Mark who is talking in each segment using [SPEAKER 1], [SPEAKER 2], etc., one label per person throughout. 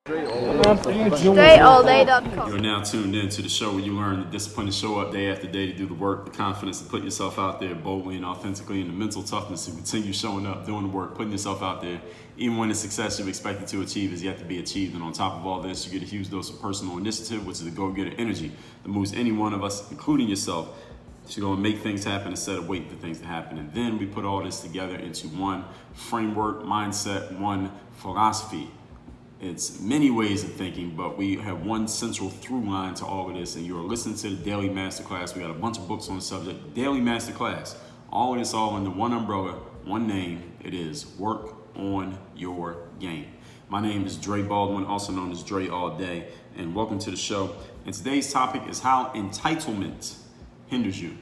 [SPEAKER 1] DreAllDay.com.
[SPEAKER 2] You're now tuned in to the show where you learn the discipline to show up day after day to do the work, the confidence to put yourself out there boldly and authentically, and the mental toughness to continue showing up, doing the work, putting yourself out there, even when the success you've expected to achieve is yet to be achieved. And on top of all this, you get a huge dose of personal initiative, which is the go-getter energy that moves any one of us, including yourself, to go and make things happen instead of waiting for things to happen. And then we put all this together into one framework, mindset, one philosophy. It's many ways of thinking, but we have one central through line to all of this. And you're listening to the Daily Masterclass. We got a bunch of books on the subject. Daily Masterclass. All of this all under one umbrella, one name. It is Work on Your Game. My name is Dre Baldwin, also known as Dre All Day, and welcome to the show. And today's topic is how entitlement hinders you.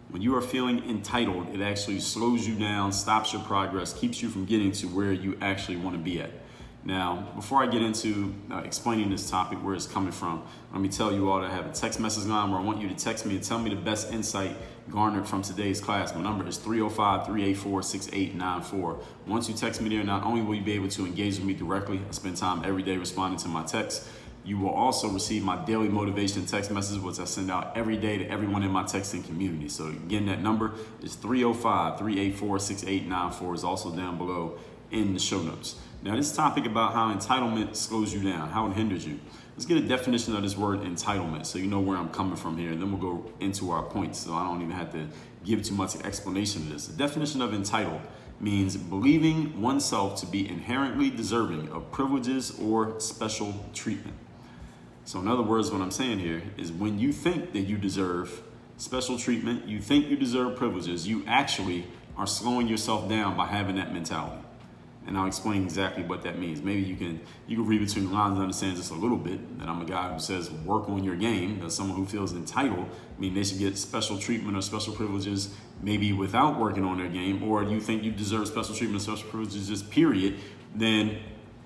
[SPEAKER 2] When you are feeling entitled, it actually slows you down, stops your progress, keeps you from getting to where you actually want to be at. Now, before I get into explaining this topic, where it's coming from, let me tell you all that I have a text message line where I want you to text me and tell me the best insight garnered from today's class. My number is 305-384-6894. Once you text me there, not only will you be able to engage with me directly, I spend time every day responding to my texts, you will also receive my daily motivation text message, which I send out every day to everyone in my texting community. So again, that number is 305-384-6894 is also down below in the show notes. Now, this topic about how entitlement slows you down, how it hinders you. Let's get a definition of this word entitlement so you know where I'm coming from here, and then we'll go into our points so I don't even have to give too much explanation of this. The definition of entitled means believing oneself to be inherently deserving of privileges or special treatment. So in other words, what I'm saying here is when you think that you deserve special treatment, you think you deserve privileges, you actually are slowing yourself down by having that mentality. And I'll explain exactly what that means. Maybe you can read between the lines and understand just a little bit that I'm a guy who says work on your game. That someone who feels entitled, they should get special treatment or special privileges maybe without working on their game, or you think you deserve special treatment or special privileges just period, then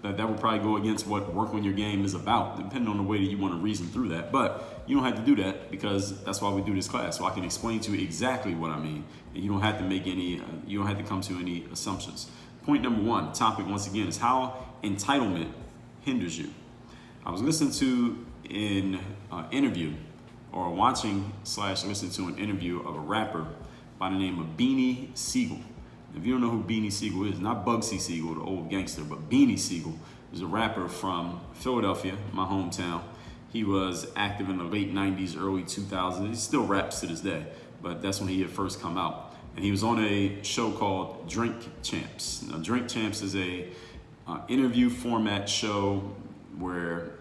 [SPEAKER 2] that would probably go against what work on your game is about, depending on the way that you want to reason through that. But you don't have to do that because that's why we do this class, so I can explain to you exactly what I mean, and you don't have to make any, you don't have to come to any assumptions. Point number one, the topic once again is how entitlement hinders you. I was listening to an interview, or watching/listening to an interview of a rapper by the name of Beanie Sigel. If you don't know who Beanie Sigel is, not Bugsy Siegel, the old gangster, but Beanie Sigel is a rapper from Philadelphia, my hometown. He was active in the late 90s, early 2000s. He still raps to this day, but that's when he had first come out. And he was on a show called Drink Champs. Now, Drink Champs is a interview format show where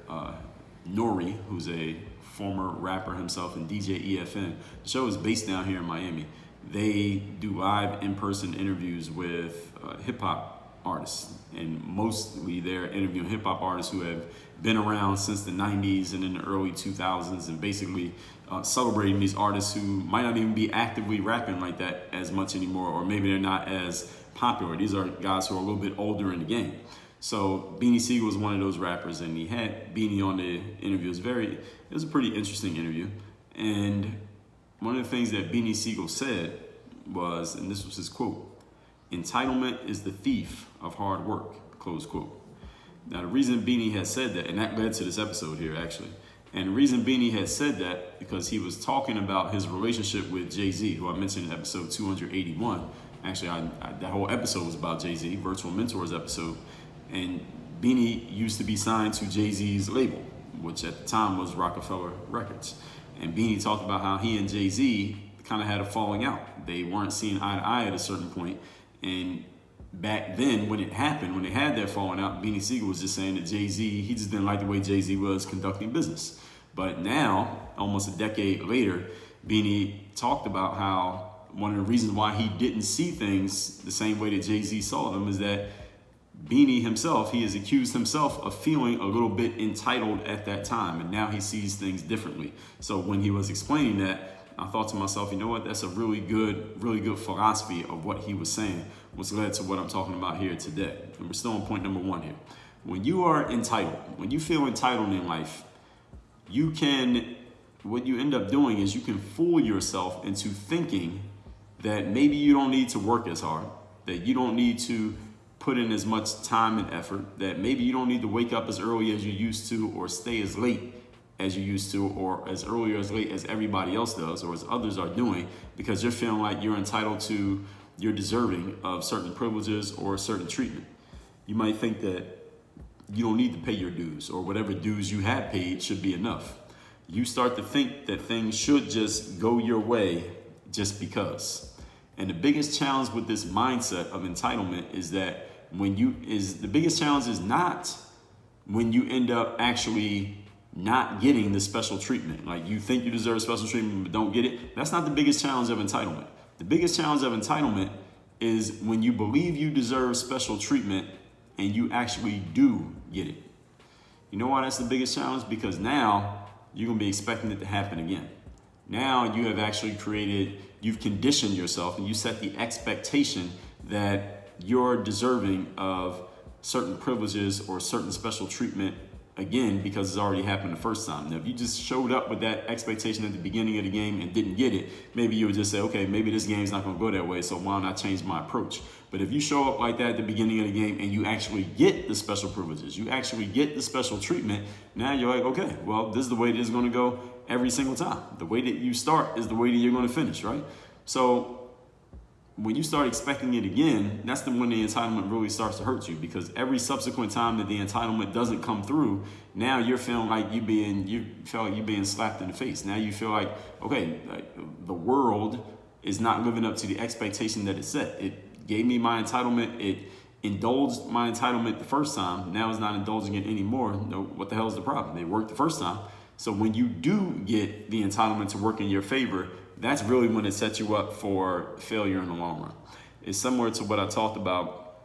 [SPEAKER 2] Nori, who's a former rapper himself and DJ EFN, the show is based down here in Miami. They do live in-person interviews with hip-hop artists. And mostly they're interviewing hip-hop artists who have been around since the 90s and in the early 2000s, and basically celebrating these artists who might not even be actively rapping like that as much anymore, or maybe they're not as popular. These are guys who are a little bit older in the game. So Beanie Sigel was one of those rappers, and he had Beanie on the interview. It was a pretty interesting interview. And one of the things that Beanie Sigel said was, and this was his quote, "Entitlement is the thief of hard work," close quote. Now, the reason Beanie had said that, and that led to this episode here, actually, and the reason Beanie had said that, because he was talking about his relationship with Jay-Z, who I mentioned in episode 281. Actually, that whole episode was about Jay-Z, Virtual Mentors episode. And Beanie used to be signed to Jay-Z's label, which at the time was Rockefeller Records. And Beanie talked about how he and Jay-Z kind of had a falling out. They weren't seeing eye to eye at a certain point. And back then, when it happened, when they had that falling out, Beanie Sigel was just saying that Jay-Z, he just didn't like the way Jay-Z was conducting business. But now, almost a decade later, Beanie talked about how one of the reasons why he didn't see things the same way that Jay-Z saw them is that Beanie himself, he has accused himself of feeling a little bit entitled at that time, and now he sees things differently. So when he was explaining that, I thought to myself, you know what, that's a really good philosophy of what he was saying, which led to what I'm talking about here today. And we're still on point number one here. When you are entitled, when you feel entitled in life, what you end up doing is you can fool yourself into thinking that maybe you don't need to work as hard, that you don't need to put in as much time and effort, that maybe you don't need to wake up as early as you used to or stay as late as you used to or as early or as late as everybody else does or as others are doing, because you're feeling like you're entitled to, you're deserving of certain privileges or certain treatment. You might think that you don't need to pay your dues, or whatever dues you have paid should be enough. You start to think that things should just go your way just because. And the biggest challenge with this mindset of entitlement is that the biggest challenge is not when you end up actually not getting the special treatment. Like, you think you deserve special treatment but don't get it. That's not the biggest challenge of entitlement. The biggest challenge of entitlement is when you believe you deserve special treatment and you actually do get it. You know why that's the biggest challenge? Because now you're gonna be expecting it to happen again. Now you have actually you've conditioned yourself and you set the expectation that you're deserving of certain privileges or certain special treatment again, because it's already happened the first time. Now, if you just showed up with that expectation at the beginning of the game and didn't get it, maybe you would just say, okay, maybe this game's not gonna go that way, so why don't I change my approach? But if you show up like that at the beginning of the game and you actually get the special privileges, you actually get the special treatment, now you're like, okay, well, this is the way this is gonna go every single time. The way that you start is the way that you're gonna finish, right? So when you start expecting it again, that's when the entitlement really starts to hurt you, because every subsequent time that the entitlement doesn't come through, now you're feeling like you feel like you're being slapped in the face. Now you feel like, okay, like the world is not living up to the expectation that it set. It gave me my entitlement. It indulged my entitlement the first time. Now it's not indulging it anymore. No, what the hell is the problem? It worked the first time. So when you do get the entitlement to work in your favor, that's really when it sets you up for failure in the long run. It's similar to what I talked about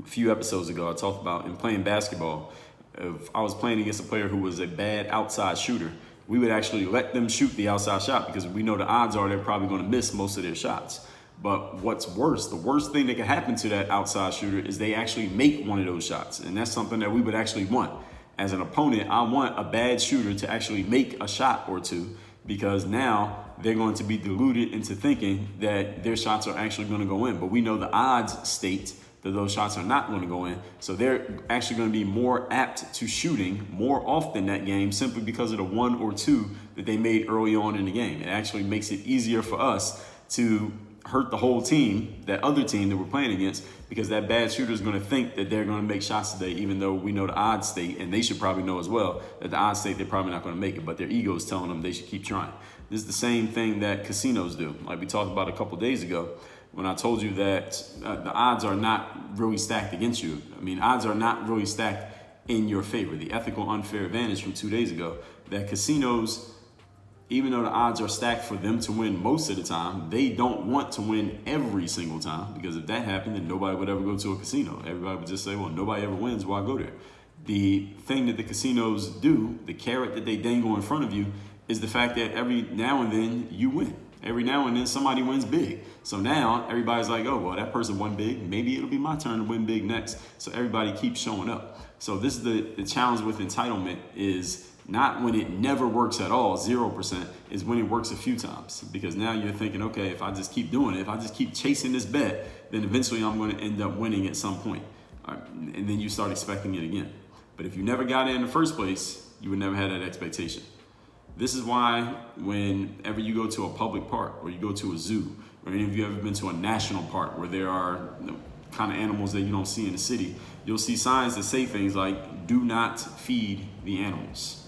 [SPEAKER 2] a few episodes ago. I talked about in playing basketball, if I was playing against a player who was a bad outside shooter, we would actually let them shoot the outside shot because we know the odds are they're probably going to miss most of their shots. But what's worse, the worst thing that could happen to that outside shooter is they actually make one of those shots. And that's something that we would actually want. As an opponent, I want a bad shooter to actually make a shot or two, because now they're going to be deluded into thinking that their shots are actually going to go in. But we know the odds state that those shots are not going to go in. So they're actually going to be more apt to shooting more often that game, simply because of the one or two that they made early on in the game. It actually makes it easier for us to hurt the whole team, that other team that we're playing against, because that bad shooter is going to think that they're going to make shots today, even though we know the odds state, and they should probably know as well, that the odds state they're probably not going to make it, but their ego is telling them they should keep trying. This is the same thing that casinos do. Like we talked about a couple days ago, when I told you that the odds are not really stacked against you. I mean, odds are not really stacked in your favor. The ethical unfair advantage from 2 days ago, that casinos, even though the odds are stacked for them to win most of the time, they don't want to win every single time, because if that happened, then nobody would ever go to a casino. Everybody would just say, well, nobody ever wins, why go there? The thing that the casinos do, the carrot that they dangle in front of you, is the fact that every now and then you win. Every now and then somebody wins big. So now everybody's like, oh, well, that person won big. Maybe it'll be my turn to win big next. So everybody keeps showing up. So this is the challenge with entitlement, is not when it never works at all, 0%, is when it works a few times. Because now you're thinking, okay, if I just keep doing it, if I just keep chasing this bet, then eventually I'm going to end up winning at some point. All right, and then you start expecting it again. But if you never got it in the first place, you would never have that expectation. This is why whenever you go to a public park, or you go to a zoo, or any of you ever been to a national park where there are kind of animals that you don't see in the city, you'll see signs that say things like, do not feed the animals.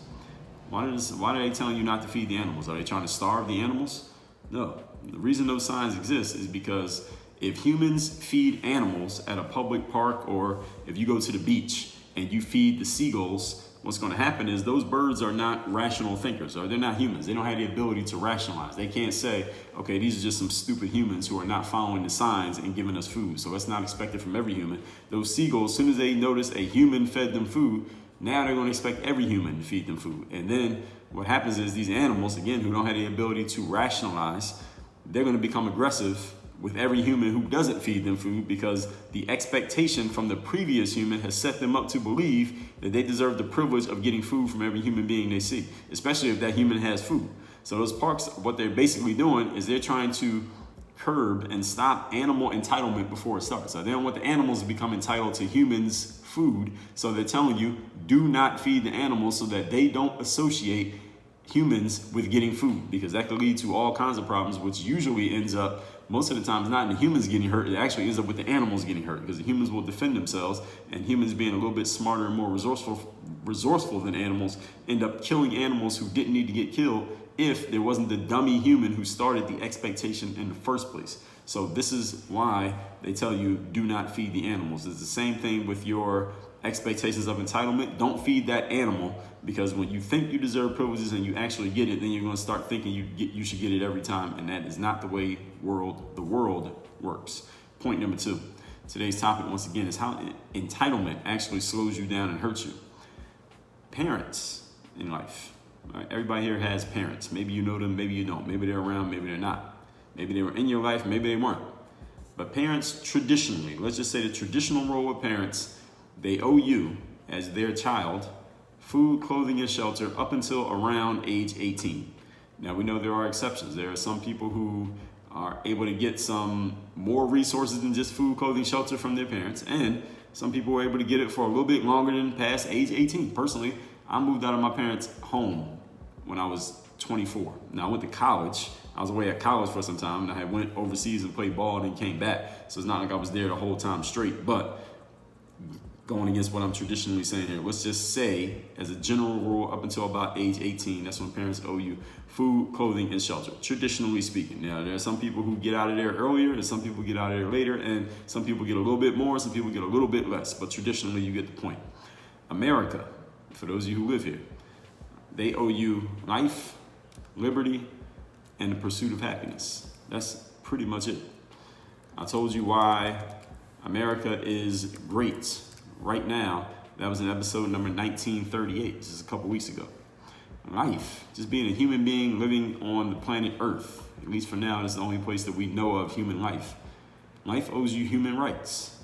[SPEAKER 2] Why are they telling you not to feed the animals? Are they trying to starve the animals? No. The reason those signs exist is because if humans feed animals at a public park, or if you go to the beach and you feed the seagulls, what's going to happen is those birds are not rational thinkers, or they're not humans. They don't have the ability to rationalize. They can't say, okay, these are just some stupid humans who are not following the signs and giving us food. So it's not expected from every human. Those seagulls, as soon as they notice a human fed them food, now they're going to expect every human to feed them food. And then what happens is these animals, again, who don't have the ability to rationalize, they're going to become aggressive with every human who doesn't feed them food, because the expectation from the previous human has set them up to believe that they deserve the privilege of getting food from every human being they see, especially if that human has food. So those parks, what they're basically doing is they're trying to curb and stop animal entitlement before it starts. So they don't want the animals to become entitled to humans' food. So they're telling you, do not feed the animals so that they don't associate humans with getting food, because that could lead to all kinds of problems, which usually ends up, most of the time, not in the humans getting hurt. It actually ends up with the animals getting hurt, because the humans will defend themselves, and humans, being a little bit smarter and more resourceful than animals, end up killing animals who didn't need to get killed if there wasn't the dummy human who started the expectation in the first place. So this is why they tell you, do not feed the animals. It's the same thing with your expectations of entitlement. Don't feed that animal, because when you think you deserve privileges and you actually get it, then you're going to start thinking you should get it every time, and that is not the way the world works. Point number 2. Today's topic, once again, is how entitlement actually slows you down and hurts you. Parents in life. Right? Everybody here has parents. Maybe you know them, maybe you don't. Maybe they're around, maybe they're not. Maybe they were in your life, maybe they weren't. But parents traditionally, let's just say the traditional role of parents, they owe you, as their child, food, clothing, and shelter up until around age 18. Now, we know there are exceptions. There are some people who are able to get some more resources than just food, clothing, shelter from their parents. And some people were able to get it for a little bit longer than past age 18. Personally, I moved out of my parents' home when I was 24. Now, I went to college. I was away at college for some time, and I had went overseas and played ball and then came back. So it's not like I was there the whole time straight. But going against what I'm traditionally saying here, let's just say, as a general rule, up until about age 18, that's when parents owe you food, clothing, and shelter, traditionally speaking. Now, there are some people who get out of there earlier, and some people get out of there later, and some people get a little bit more, some people get a little bit less, but traditionally you get the point. America, for those of you who live here, they owe you life, liberty, and the pursuit of happiness. That's pretty much it. I told you why America is great right now. That was in episode number 1938. This is a couple weeks ago. Life, just being a human being living on the planet Earth, at least for now, it's the only place that we know of human life. Life owes you human rights.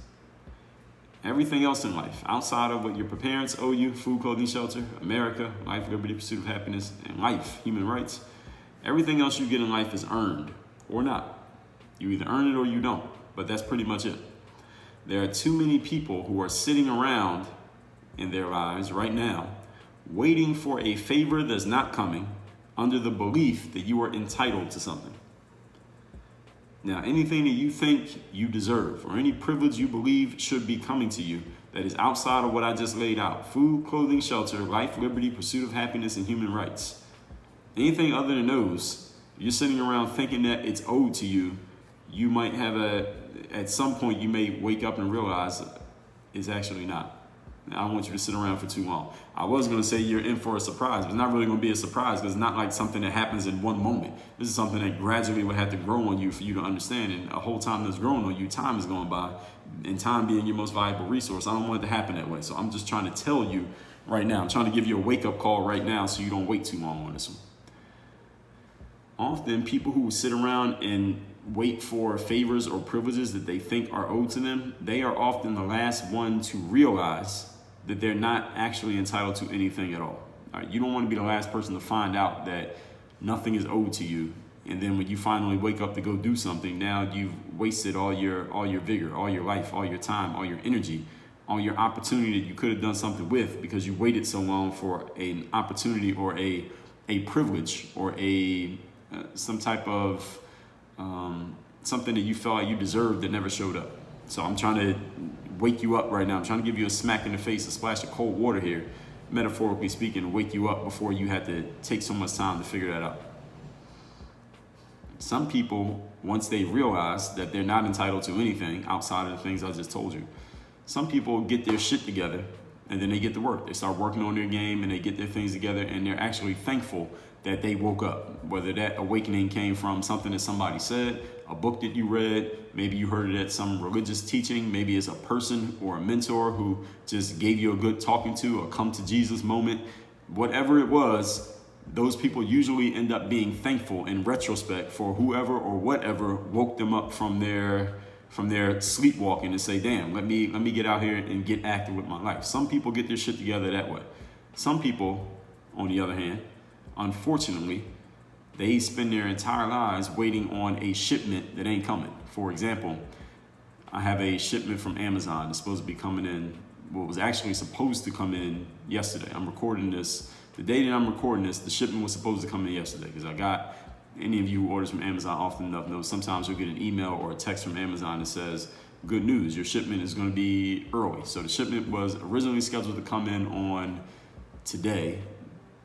[SPEAKER 2] Everything else in life, outside of what your parents owe you, food, clothing, shelter, America, life, liberty, pursuit of happiness, and life, human rights, everything else you get in life is earned or not. You either earn it or you don't, but that's pretty much it. There are too many people who are sitting around in their lives right now waiting for a favor that's not coming, under the belief that you are entitled to something. Now, anything that you think you deserve, or any privilege you believe should be coming to you that is outside of what I just laid out, food, clothing, shelter, life, liberty, pursuit of happiness, and human rights, anything other than those, you're sitting around thinking that it's owed to you, you might have at some point you may wake up and realize it's actually not. I don't want you to sit around for too long. I was going to say you're in for a surprise, but it's not really going to be a surprise, because it's not like something that happens in one moment. This is something that gradually will have to grow on you for you to understand. And a whole time that's growing on you, time is going by, and time being your most valuable resource. I don't want it to happen that way. So I'm just trying to tell you right now. I'm trying to give you a wake-up call right now so you don't wait too long on this one. Often people who sit around and wait for favors or privileges that they think are owed to them, they are often the last one to realize that they're not actually entitled to anything at all. All right, you don't want to be the last person to find out that nothing is owed to you, and then when you finally wake up to go do something, now you've wasted all your vigor, all your life, all your time, all your energy, all your opportunity that you could have done something with, because you waited so long for an opportunity or a privilege or some type of something that you felt like you deserved that never showed up. So I'm trying to wake you up right now. I'm trying to give you a smack in the face, a splash of cold water here, metaphorically speaking, to wake you up before you had to take so much time to figure that out. Some people, once they realize that they're not entitled to anything outside of the things I just told you, some people get their shit together and then they get to work. They start working on their game and they get their things together, and they're actually thankful that they woke up. Whether that awakening came from something that somebody said, a book that you read, maybe you heard it at some religious teaching, maybe it's a person or a mentor who just gave you a good talking to or come to Jesus moment. Whatever it was, those people usually end up being thankful in retrospect for whoever or whatever woke them up from their sleepwalking and say, damn, let me get out here and get active with my life. Some people get their shit together that way. Some people, on the other hand, unfortunately, they spend their entire lives waiting on a shipment that ain't coming. For example, I have a shipment from Amazon that's supposed to be coming in, well, was actually supposed to come in yesterday. I'm recording this, the day that I'm recording this, the shipment was supposed to come in yesterday, because I got, any of you who orders from Amazon often enough know sometimes you'll get an email or a text from Amazon that says, good news, your shipment is going to be early. So the shipment was originally scheduled to come in on today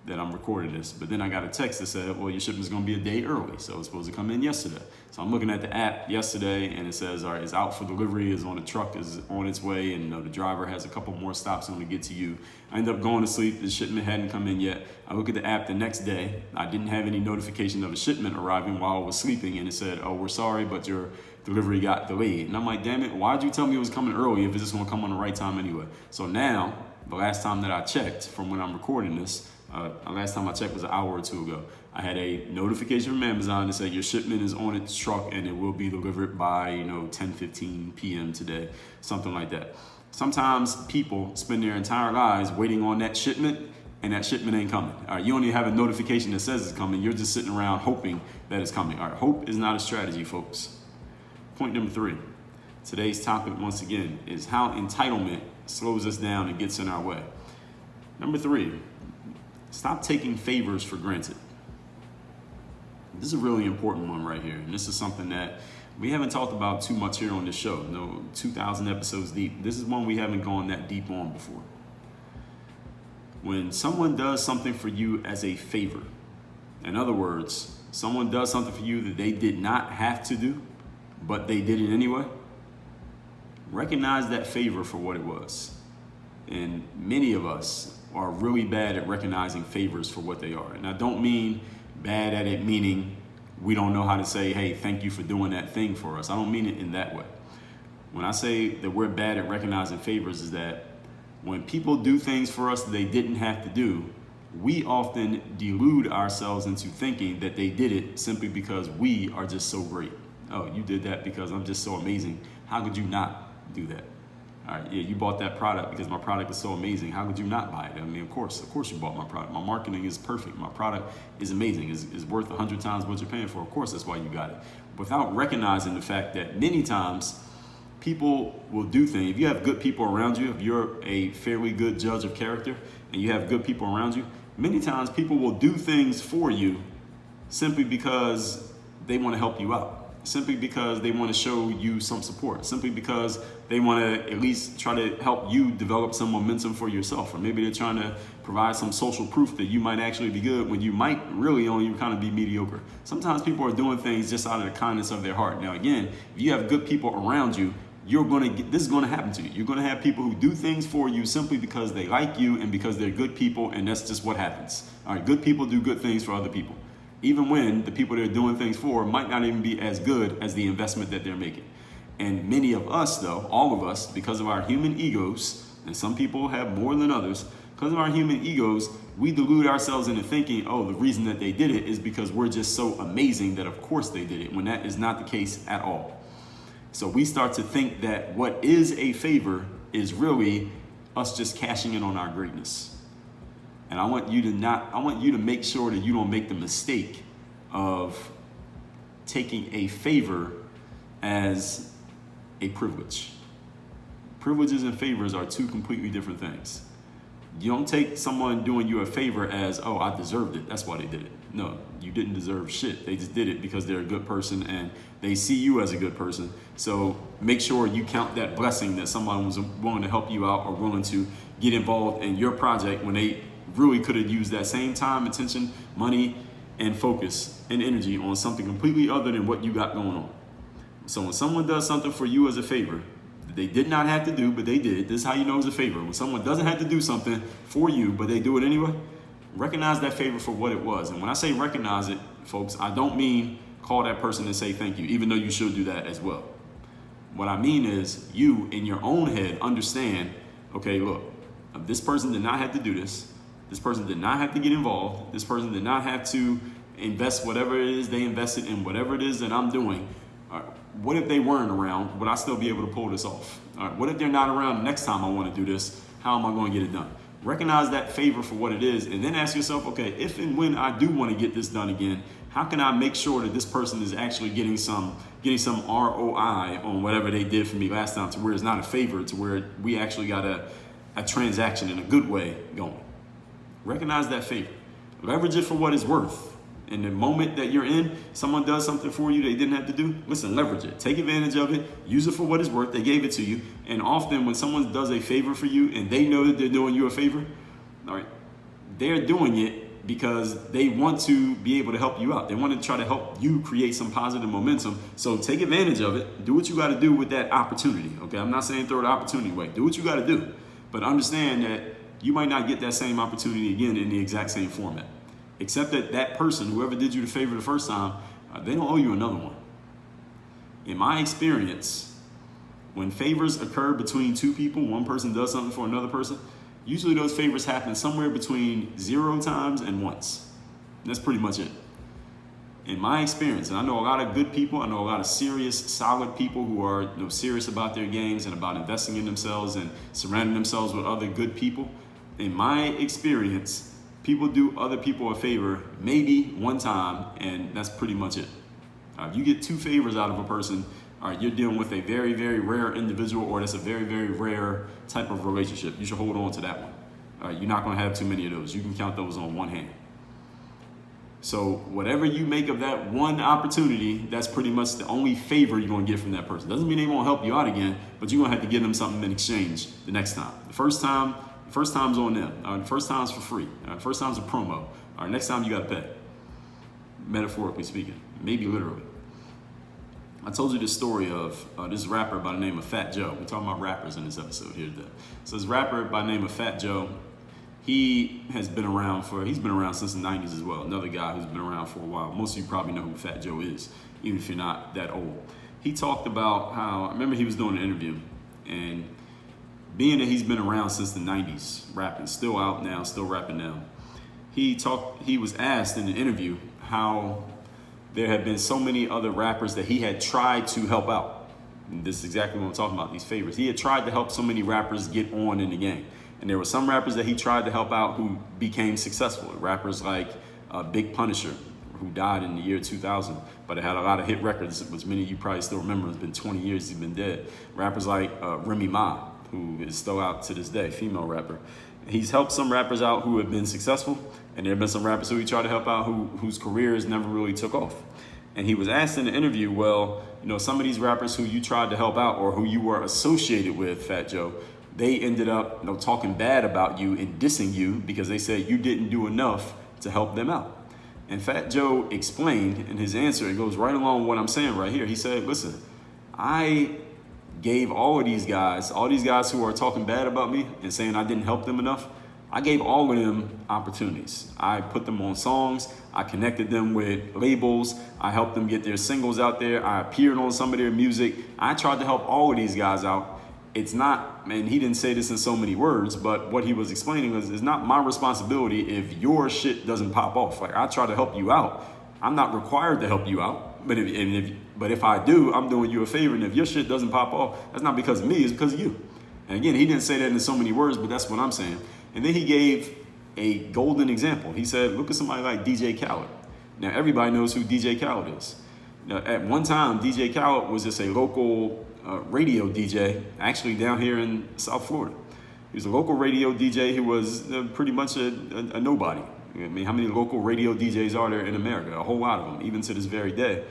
[SPEAKER 2] that I'm recording this, but then I got a text that said, well, your shipment is going to be a day early, so it's supposed to come in yesterday. So I'm looking at the app yesterday, and it says, all right, it's out for delivery, is on the truck, is on its way, and the driver has a couple more stops on to get to you. I end up going to sleep, the shipment hadn't come in yet. I look at the app the next day, I didn't have any notification of a shipment arriving while I was sleeping, and it said, oh, we're sorry, but your delivery got delayed. And I'm like, damn it, why'd you tell me it was coming early if it's just going to come on the right time anyway? So now, the last time that I checked from when I'm recording this, last time I checked was an hour or two ago, I had a notification from Amazon that said your shipment is on its truck and it will be delivered by 10:15 p.m. today, something like that. Sometimes people spend their entire lives waiting on that shipment, and that shipment ain't coming. All right, you don't even have a notification that says it's coming. You're just sitting around hoping that it's coming. All right, hope is not a strategy, folks. Point number 3. Today's topic, once again, is how entitlement slows us down and gets in our way. Number 3. Stop taking favors for granted. This is a really important one right here. And this is something that we haven't talked about too much here on this show. 2,000 episodes deep. This is one we haven't gone that deep on before. When someone does something for you as a favor, in other words, someone does something for you that they did not have to do, but they did it anyway, recognize that favor for what it was. And many of us are really bad at recognizing favors for what they are. And I don't mean bad at it meaning we don't know how to say, hey, thank you for doing that thing for us. I don't mean it in that way. When I say that we're bad at recognizing favors, is that when people do things for us that they didn't have to do, we often delude ourselves into thinking that they did it simply because we are just so great. Oh, you did that because I'm just so amazing. How could you not do that? All right, yeah, you bought that product because my product is so amazing. How could you not buy it? I mean, of course you bought my product. My marketing is perfect. My product is amazing. Is worth 100 times what you're paying for. Of course, that's why you got it. Without recognizing the fact that many times people will do things. If you have good people around you, if you're a fairly good judge of character and you have good people around you, many times people will do things for you simply because they want to help you out. Simply because they want to show you some support, simply because they want to at least try to help you develop some momentum for yourself, or maybe they're trying to provide some social proof that you might actually be good when you might really only kind of be mediocre. Sometimes people are doing things just out of the kindness of their heart. Now, again, if you have good people around you, this is going to happen to you. You're going to have people who do things for you simply because they like you and because they're good people, and that's just what happens. All right, good people do good things for other people, even when the people they're doing things for might not even be as good as the investment that they're making. And many of us, though, all of us, because of our human egos, and some people have more than others, because of our human egos, we delude ourselves into thinking, oh, the reason that they did it is because we're just so amazing that of course they did it, when that is not the case at all. So we start to think that what is a favor is really us just cashing in on our greatness. And I want you to make sure that you don't make the mistake of taking a favor as a privilege. Privileges and favors are two completely different things. You don't take someone doing you a favor as, oh, I deserved it, that's why they did it. No, you didn't deserve shit. They just did it because they're a good person and they see you as a good person. So make sure you count that blessing that someone was willing to help you out or willing to get involved in your project when they really could have used that same time, attention, money, and focus and energy on something completely other than what you got going on. So when someone does something for you as a favor that they did not have to do, but they did, this is how you know it's a favor. When someone doesn't have to do something for you, but they do it anyway, recognize that favor for what it was. And when I say recognize it, folks, I don't mean call that person and say thank you, even though you should do that as well. What I mean is you, in your own head, understand, okay, look, this person did not have to do this. This person did not have to get involved. This person did not have to invest whatever it is they invested in whatever it is that I'm doing. What if they weren't around? Would I still be able to pull this off? What if they're not around next time I want to do this? How am I going to get it done? Recognize that favor for what it is, and then ask yourself, okay, if and when I do want to get this done again, how can I make sure that this person is actually getting some ROI on whatever they did for me last time, to where it's not a favor, to where we actually got a transaction in a good way going. Recognize that favor. Leverage it for what it's worth. In the moment that you're in, someone does something for you they didn't have to do, listen, leverage it. Take advantage of it. Use it for what it's worth. They gave it to you. And often when someone does a favor for you and they know that they're doing you a favor, all right, they're doing it because they want to be able to help you out. They want to try to help you create some positive momentum. So take advantage of it. Do what you got to do with that opportunity. Okay, I'm not saying throw the opportunity away. Do what you got to do. But understand that you might not get that same opportunity again in the exact same format. Except that that person, whoever did you the favor the first time, they don't owe you another one. In my experience, when favors occur between two people, one person does something for another person, usually those favors happen somewhere between 0 times and once. And that's pretty much it. In my experience, and I know a lot of good people, I know a lot of serious, solid people who are serious about their games and about investing in themselves and surrounding themselves with other good people. In my experience, people do other people a favor maybe one time, and that's pretty much it. If you get 2 favors out of a person, you're dealing with a very, very rare individual, or that's a very, very rare type of relationship. You should hold on to that one. You're not going to have too many of those. You can count those on one hand. So whatever you make of that one opportunity, that's pretty much the only favor you're going to get from that person. Doesn't mean they won't help you out again, but you're going to have to give them something in exchange the next time. The first time's on them. The first time's for free. The first time's a promo. Next time you got to pay. Metaphorically speaking, maybe literally. I told you this story of this rapper by the name of Fat Joe. We're talking about rappers in this episode here today. So this rapper by the name of Fat Joe, he's been around since the 90s as well. Another guy who's been around for a while. Most of you probably know who Fat Joe is, even if you're not that old. He talked about how, I remember he was doing an interview, and being that he's been around since the 90s, rapping, still out now, still rapping now, he was asked in the interview how there had been so many other rappers that he had tried to help out. And this is exactly what I'm talking about, these favors. He had tried to help so many rappers get on in the game. And there were some rappers that he tried to help out who became successful. Rappers like Big Punisher, who died in the year 2000, but it had a lot of hit records, which many of you probably still remember. It's been 20 years he's been dead. Rappers like Remy Ma, who is still out to this day, female rapper. He's helped some rappers out who have been successful, and there have been some rappers who he tried to help out whose careers never really took off. And he was asked in the interview, well, some of these rappers who you tried to help out or who you were associated with, Fat Joe, they ended up talking bad about you and dissing you because they said you didn't do enough to help them out. And Fat Joe explained in his answer, it goes right along with what I'm saying right here. He said, listen, I gave all these guys who are talking bad about me and saying I didn't help them enough, I gave all of them opportunities. I put them on songs. I connected them with labels. I helped them get their singles out there. I appeared on some of their music. I tried to help all of these guys out. It's not, and he didn't say this in so many words, but what he was explaining was, it's not my responsibility if your shit doesn't pop off. Like, I try to help you out. I'm not required to help you out, but if I do, I'm doing you a favor. And if your shit doesn't pop off, that's not because of me, it's because of you. And again, he didn't say that in so many words, but that's what I'm saying. And then he gave a golden example. He said, look at somebody like DJ Khaled. Now, everybody knows who DJ Khaled is. Now, at one time, DJ Khaled was just a local radio DJ, actually down here in South Florida. He was a local radio DJ who was pretty much a nobody. I mean, how many local radio DJs are there in America? A whole lot of them, even to this very day.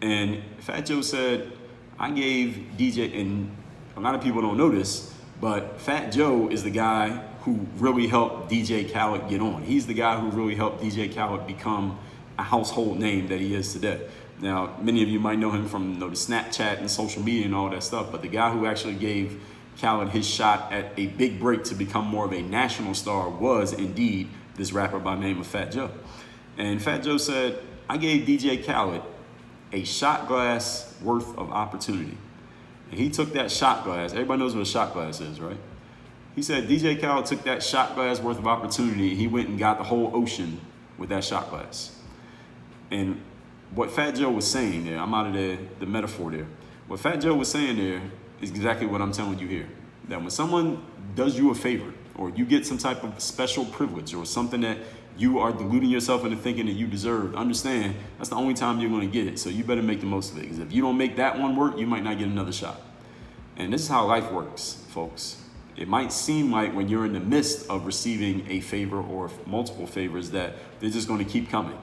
[SPEAKER 2] And Fat Joe said, I gave DJ, and a lot of people don't know this, but Fat Joe is the guy who really helped DJ Khaled get on. He's the guy who really helped DJ Khaled become a household name that he is today. Now, many of you might know him from the Snapchat and social media and all that stuff, but the guy who actually gave Khaled his shot at a big break to become more of a national star was indeed this rapper by the name of Fat Joe. And Fat Joe said, I gave DJ Khaled a shot glass worth of opportunity. And he took that shot glass. Everybody knows what a shot glass is, right? He said DJ Khaled took that shot glass worth of opportunity. He went and got the whole ocean with that shot glass. And what Fat Joe was saying there, I'm out of the metaphor there. What Fat Joe was saying there is exactly what I'm telling you here. That when someone does you a favor, or you get some type of special privilege or something that you are deluding yourself into thinking that you deserve, understand that's the only time you're going to get it. So you better make the most of it, because if you don't make that one work, you might not get another shot. And this is how life works, folks. It might seem like when you're in the midst of receiving a favor or multiple favors that they're just going to keep coming.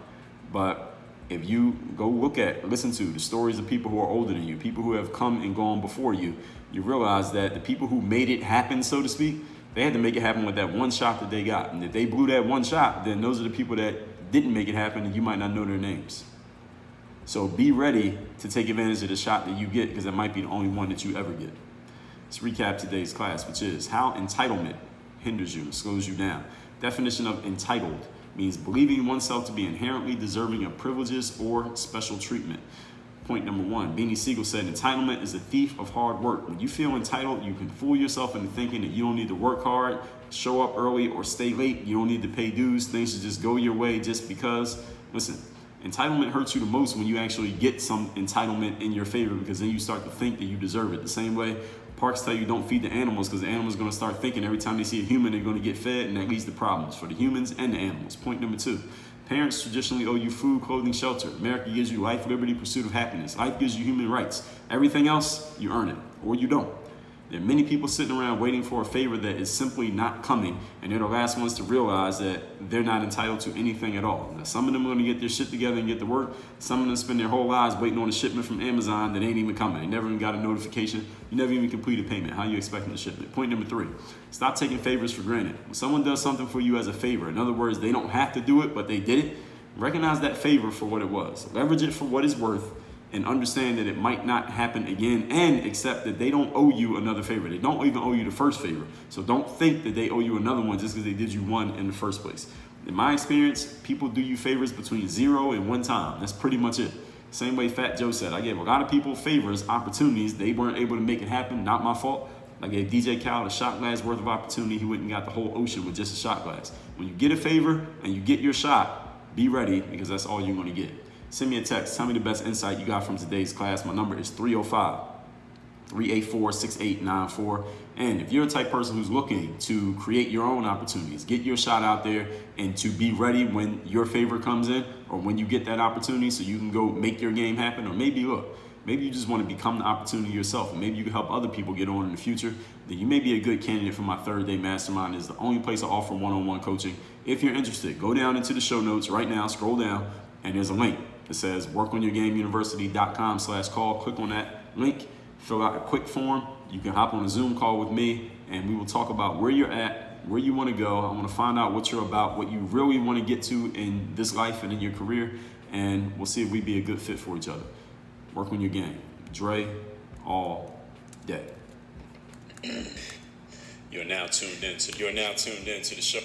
[SPEAKER 2] But if you go listen to the stories of people who are older than you, people who have come and gone before you, you realize that the people who made it happen, so to speak, they had to make it happen with that one shot that they got. And if they blew that one shot, then those are the people that didn't make it happen, and you might not know their names. So be ready to take advantage of the shot that you get, because it might be the only one that you ever get. Let's recap today's class, which is how entitlement hinders you and slows you down. Definition of entitled means believing oneself to be inherently deserving of privileges or special treatment. Point number 1, Beanie Sigel said, entitlement is a thief of hard work. When you feel entitled, you can fool yourself into thinking that you don't need to work hard, show up early, or stay late. You don't need to pay dues. Things should just go your way just because. Listen, entitlement hurts you the most when you actually get some entitlement in your favor, because then you start to think that you deserve it. The same way parks tell you don't feed the animals, because the animals are going to start thinking every time they see a human, they're going to get fed, and that leads to problems for the humans and the animals. Point number 2, parents traditionally owe you food, clothing, shelter. America gives you life, liberty, pursuit of happiness. Life gives you human rights. Everything else, you earn it, or you don't. There are many people sitting around waiting for a favor that is simply not coming, and they're the last ones to realize that they're not entitled to anything at all. Now, some of them are going to get their shit together and get to work. Some of them spend their whole lives waiting on a shipment from Amazon that ain't even coming. They never even got a notification. You never even completed payment. How you expecting the shipment? Point number 3, stop taking favors for granted. When someone does something for you as a favor, in other words, they don't have to do it, but they did it, recognize that favor for what it was. Leverage it for what it's worth, and understand that it might not happen again, and accept that they don't owe you another favor. They don't even owe you the first favor. So don't think that they owe you another one just because they did you one in the first place. In my experience, people do you favors between 0 and 1 time. That's pretty much it. Same way Fat Joe said, I gave a lot of people favors, opportunities. They weren't able to make it happen. Not my fault. I gave DJ Khaled a shot glass worth of opportunity. He went and got the whole ocean with just a shot glass. When you get a favor and you get your shot, be ready, because that's all you're going to get. Send me a text. Tell me the best insight you got from today's class. My number is 305-384-6894. And if you're a type person who's looking to create your own opportunities, get your shot out there, and to be ready when your favor comes in, or when you get that opportunity, so you can go make your game happen. Or maybe you just want to become the opportunity yourself, and maybe you can help other people get on in the future, then you may be a good candidate for my 3rd-day mastermind. It's the only place I offer one-on-one coaching. If you're interested, go down into the show notes right now, scroll down, and there's a link. It says workonyourgameuniversity.com/call. Click on that link, fill out a quick form. You can hop on a Zoom call with me, and we will talk about where you're at, where you want to go. I want to find out what you're about, what you really want to get to in this life and in your career, and we'll see if we be a good fit for each other. Work on your game. Dre, all day. You're now tuned into the show.